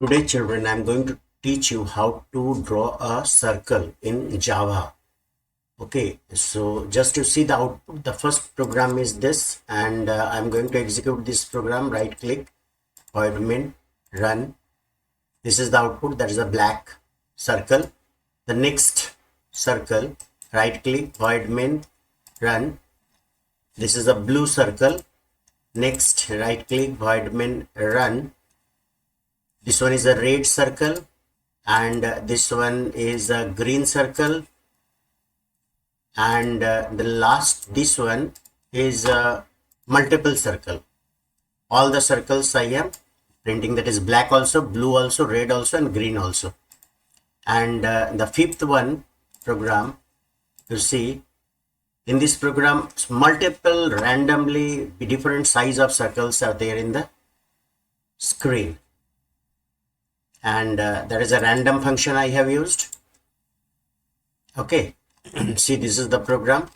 Today, children, I'm going to teach you how to draw a circle in Java. Okay, so just to see the output, the first program is this, and I'm going to execute this program. Right click, void main, run. This is the output, that is a black circle. The next circle, right click, void main, run. This is a blue circle. Next, right click, void main, run. This one is a red circle, and this one is a green circle, and the last this one is a multiple circle. All the circles I am printing, that is black also, blue also, red also, and green also. And the fifth one program, you see, in this program multiple randomly different size of circles are there in the screen, and there is a random function I have used. Okay, see, this is the program.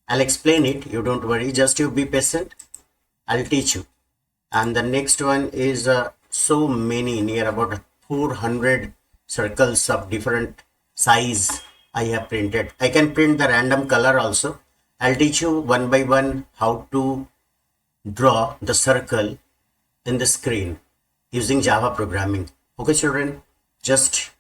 I'll explain it, you don't worry, just you be patient, I'll teach you. And the next one is so many, near about 400 circles of different size I have printed. I can print the random color also. I'll teach you one by one how to draw the circle in the screen using Java programming. Okay, children, just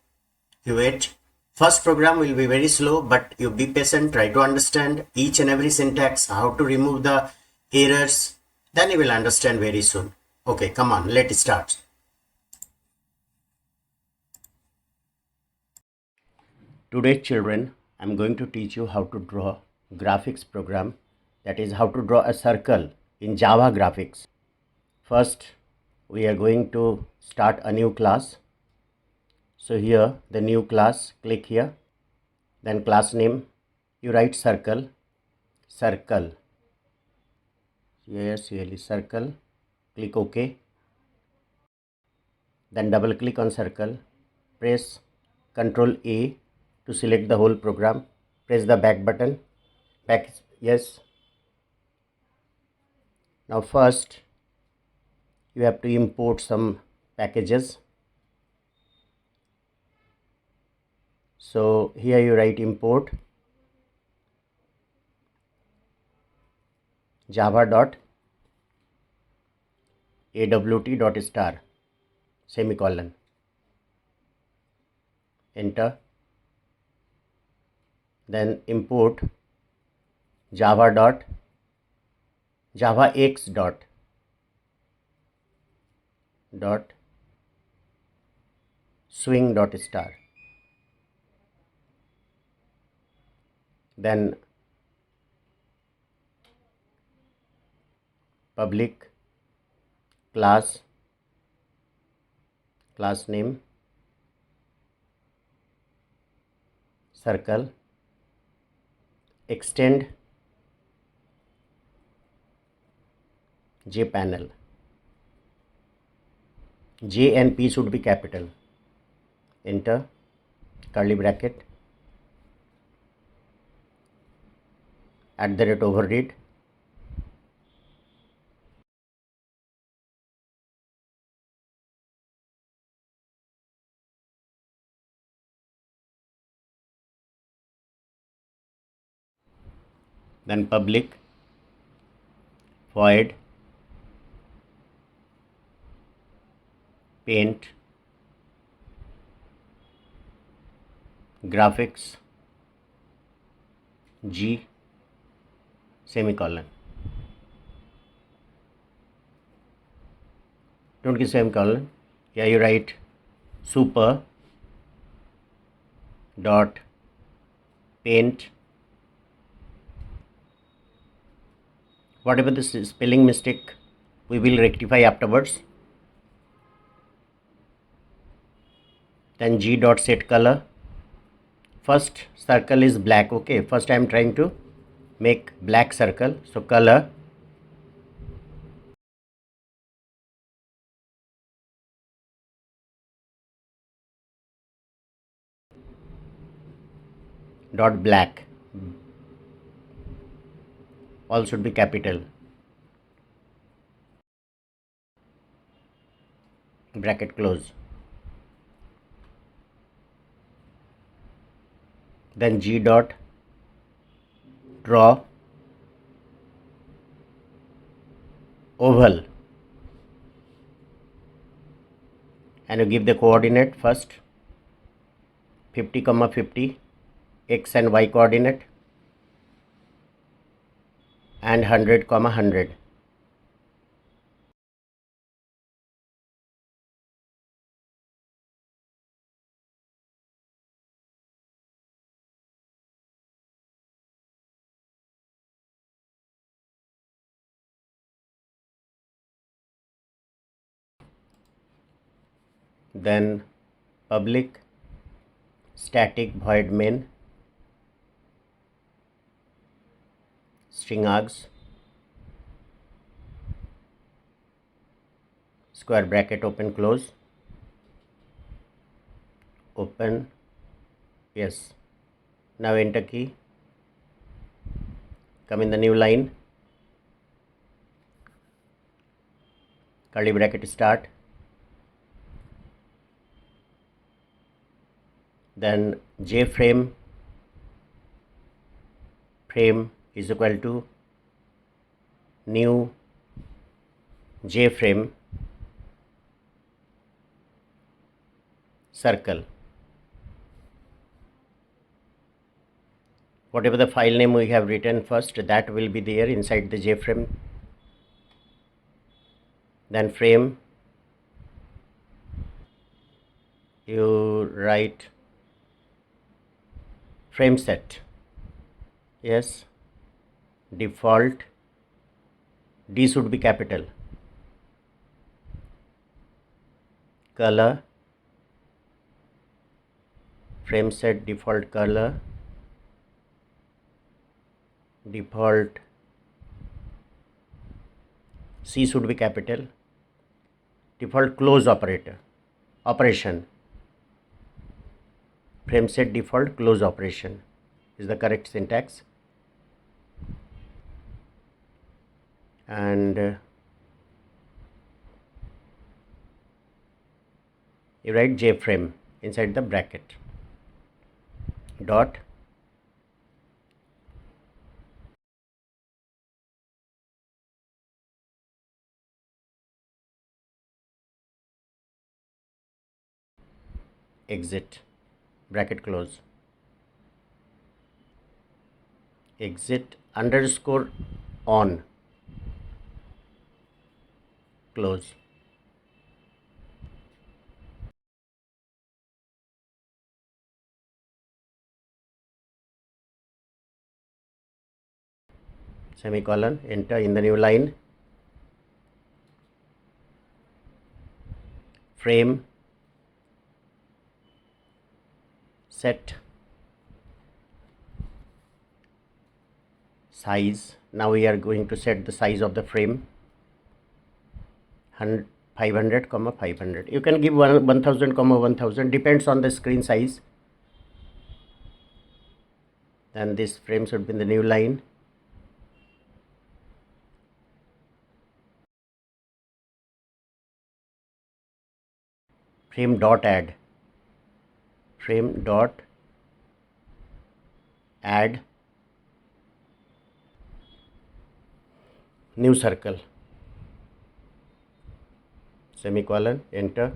you wait. First program will be very slow, but you be patient, try to understand each and every syntax, how to remove the errors, then you will understand very soon. Okay, come on, let's start. Today, children, I'm going to teach you how to draw graphics program, that is how to draw a circle in Java graphics. First, we are going to start a new class. So here, the new class, click here, then class name, you write circle, yes, really circle, click OK, then double click on circle, press Ctrl A to select the whole program, press the back button, back, yes. Now first you have to import some packages. So here you write import java.awt.star semicolon, enter. Then import javax dot swing.star. Then public class name circle, extend jpanel, J and P should be capital, enter, curly bracket, @overread, then public void paint graphics G semicolon. Don't give semicolon. Here you write super dot paint, whatever this is spelling mistake we will rectify afterwards. Then G dot set color. First circle is black. Okay, first I am trying to make black circle, so color dot black, all should be capital, bracket close. then G dot draw oval, and you give the coordinate first 50, 50, x and y coordinate, and 100, 100. Then public static void main string args square bracket open close open, yes. Now enter key, come in the new line, curly bracket start, then J frame is equal to new J frame circle. Whatever the file name we have written first, that will be there inside the J frame. Then frame, you write frame set, yes, default, D should be capital, color, frame set default color, default C should be capital, default close operation, frame set default close operation is the correct syntax. And you write J frame inside the bracket dot exit bracket close, exit underscore on close, semicolon, enter in the new line, frame set size. Now we are going to set the size of the frame 500 comma 500. You can give 1000 comma 1000, depends on the screen size. Then this frame should be in the new line, frame dot add new circle, semicolon, enter,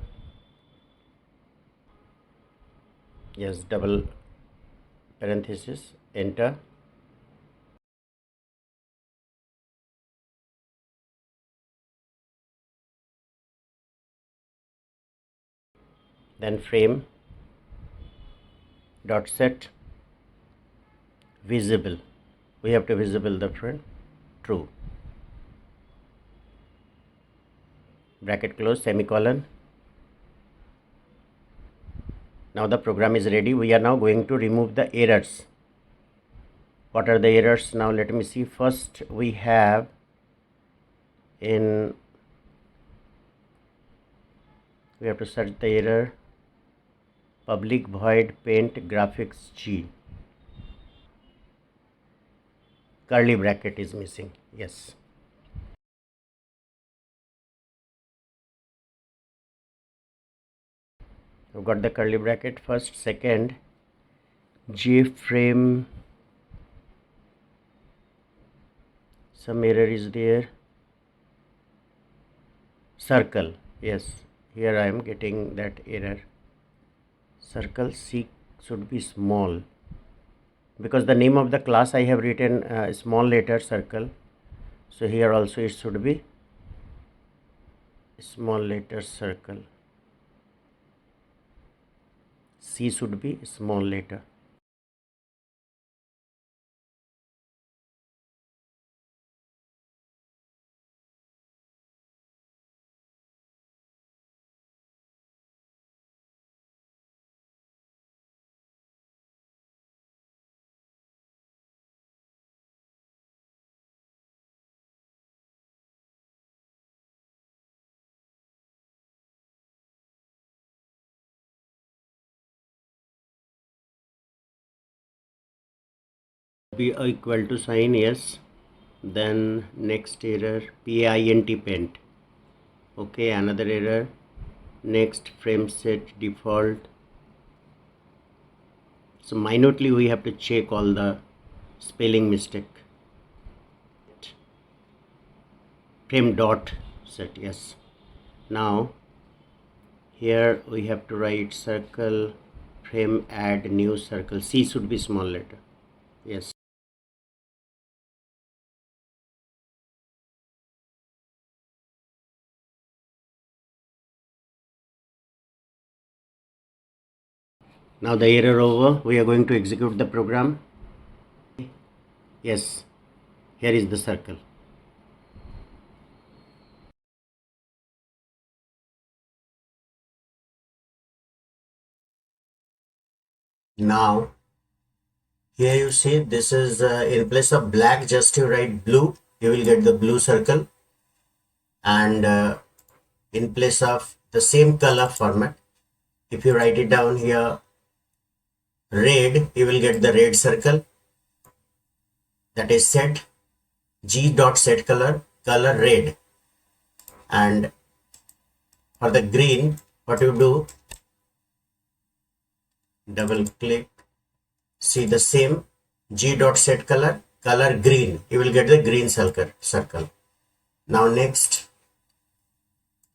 yes, double parenthesis, enter, then frame dot set visible, we have to visible the frame, true, bracket close, semicolon. Now the program is ready. We are now going to remove the errors. What are the errors? Now let me see. First we have we have to search the error public void paint graphics G, curly bracket is missing, yes. We've got the curly bracket first. Second, JFrame, some error is there. Circle, yes, here I am getting that error. Circle C should be small, because the name of the class I have written small letter circle, so here also it should be small letter circle. C should be small letter. Be equal to sign, yes. Then next error, paint paint. Okay, another error. Next, frame set default. So minutely we have to check all the spelling mistake. Frame dot set, yes. Now here we have to write circle frame add new circle. C should be small letter, yes. Now the error over, we are going to execute the program. Yes, here is the circle. Now here you see this is in place of black, just you write blue, you will get the blue circle, and in place of the same color format, if you write it down here red, you will get the red circle, that is set G dot set color red. And for the green, what you do, double click, see the same G dot set color green, you will get the green circle. Now next,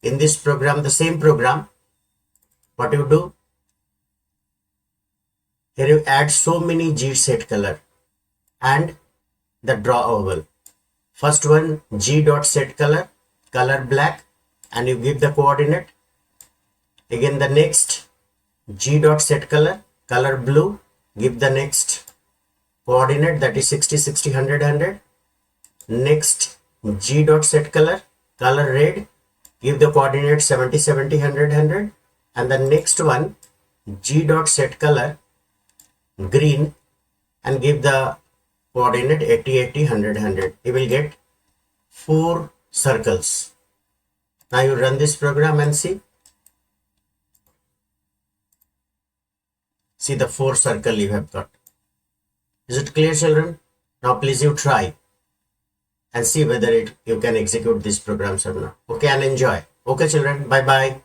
in this program, the same program, what you do, here you add so many G set color and the draw oval. First one, G dot set color black, and you give the coordinate. Again the next, G dot set color blue, give the next coordinate, that is 60 60 100 100. Next, G dot set color red, give the coordinate 70 70 100 100. And the next one, G dot set color green, and give the coordinate 80 80 100 100. You will get 4 circles. Now you run this program and see the 4 circle you have got. Is it clear, children? Now please you try and see whether you can execute these programs or not. Okay, and enjoy. Okay children, bye bye.